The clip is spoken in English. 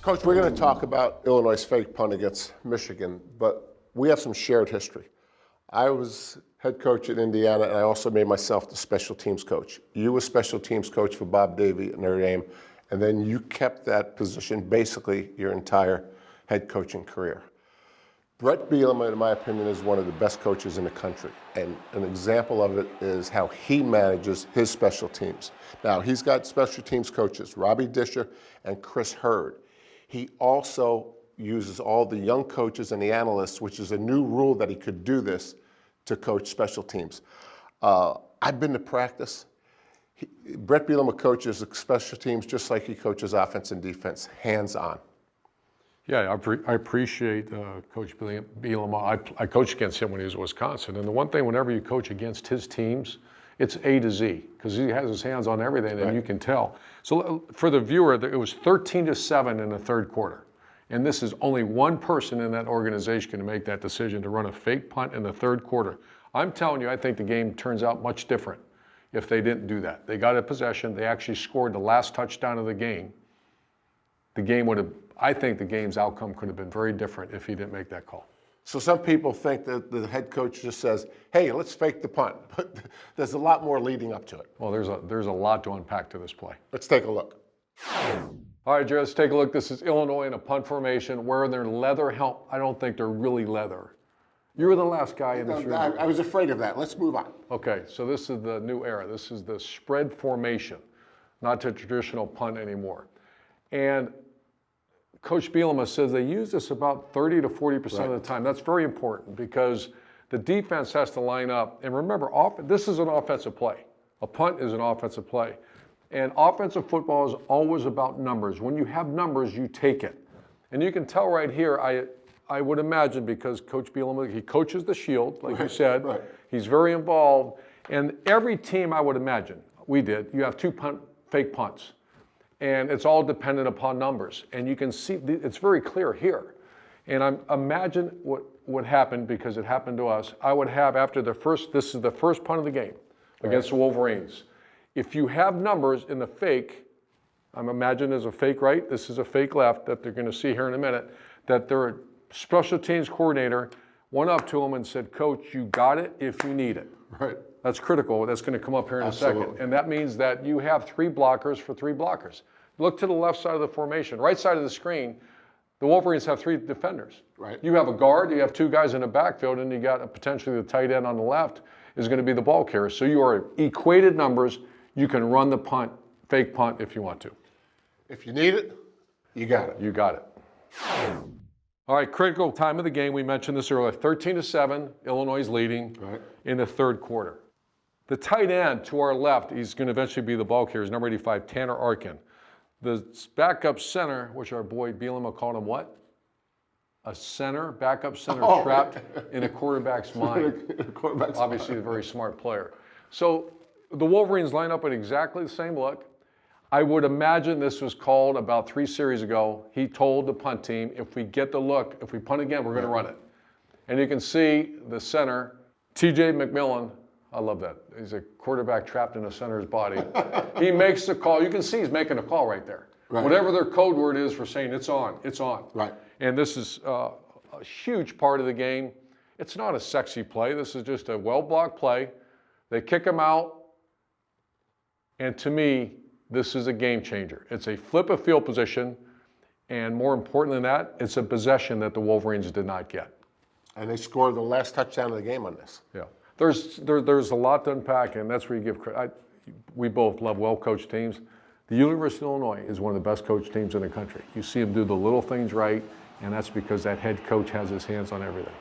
Coach, we're going to talk about Illinois' fake punt against Michigan, but we have some shared history. I was head coach at Indiana, and I also made myself the special teams coach. You were special teams coach for Bob Davie at Notre Dame, and then you kept that position basically your entire head coaching career. Brett Bielema, in my opinion, is one of the best coaches in the country, and an example of it is how he manages his special teams. Now, he's got special teams coaches, Robbie Disher and Chris Hurd. He also uses all the young coaches and the analysts, which is a new rule that he could do this, to coach special teams. I've been to practice. Brett Bielema coaches special teams just like he coaches offense and defense, hands-on. Yeah, I appreciate Coach Bielema. I coached against him when he was at Wisconsin. And the one thing, whenever you coach against his teams, it's A to Z, because he has his hands on everything, and you can tell. So for the viewer, it was 13-7 in the third quarter. And this is only one person in that organization can make that decision to run a fake punt in the third quarter. I'm telling you, I think the game turns out much different if they didn't do that. They got a possession. They actually scored the last touchdown of the game. The game would have, I think the game's outcome could have been very different if he didn't make that call. So some people think that the head coach just says, hey, let's fake the punt. But there's a lot more leading up to it. Well, there's a lot to unpack to this play. Let's take a look. All right, Jared, let's take a look. This is Illinois in a punt formation wearing their leather helmet. I don't think they're really leather. You were the last guy in this room. I was afraid of that. Let's move on. Okay, so this is the new era. This is the spread formation, not the traditional punt anymore. And Coach Bielema says they use this about 30 to 40% of the time. That's very important because the defense has to line up. And remember, this is an offensive play. A punt is an offensive play. And offensive football is always about numbers. When you have numbers, you take it. And you can tell right here, I would imagine, because Coach Bielema, he coaches the shield, like you said. Right. He's very involved. And every team, I would imagine, we did, you have two fake punts. And it's all dependent upon numbers. And you can see, it's very clear here. And imagine what happened, because it happened to us. I would have, after this is the first punt of the game against the Wolverines. If you have numbers in the fake, I'm imagining there's a fake right, this is a fake left that they're gonna see here in a minute, that their special teams coordinator went up to him and said, Coach, you got it if you need it. Right. That's critical. That's going to come up here in a second. And that means that you have three blockers for three blockers. Look to the left side of the formation. Right side of the screen, the Wolverines have three defenders. Right. You have a guard, you have two guys in the backfield, and you got potentially the tight end on the left is going to be the ball carrier. So you are equated numbers. You can run the punt, fake punt if you want to. If you need it, you got it. You got it. All right, critical time of the game. We mentioned this earlier. 13-7, Illinois is leading in the third quarter. The tight end to our left, he's going to eventually be the ball carrier, is number 85, Tanner Arkin. The backup center, which our boy Bielema called him what? A center, backup center trapped in a quarterback's mind. Obviously a very smart player. So the Wolverines line up in exactly the same look. I would imagine this was called about 3 series ago. He told the punt team, if we get the look, if we punt again, we're going to run it. And you can see the center, TJ McMillan. I love that. He's a quarterback trapped in a center's body. He makes the call. You can see he's making a call right there. Right. Whatever their code word is for saying it's on, it's on. Right. And this is a huge part of the game. It's not a sexy play. This is just a well-blocked play. They kick him out. And to me, this is a game changer. It's a flip of field position, and more important than that, it's a possession that the Wolverines did not get. And they scored the last touchdown of the game on this. Yeah, there's a lot to unpack, and that's where you give credit. We both love well-coached teams. The University of Illinois is one of the best coached teams in the country. You see them do the little things right, and that's because that head coach has his hands on everything.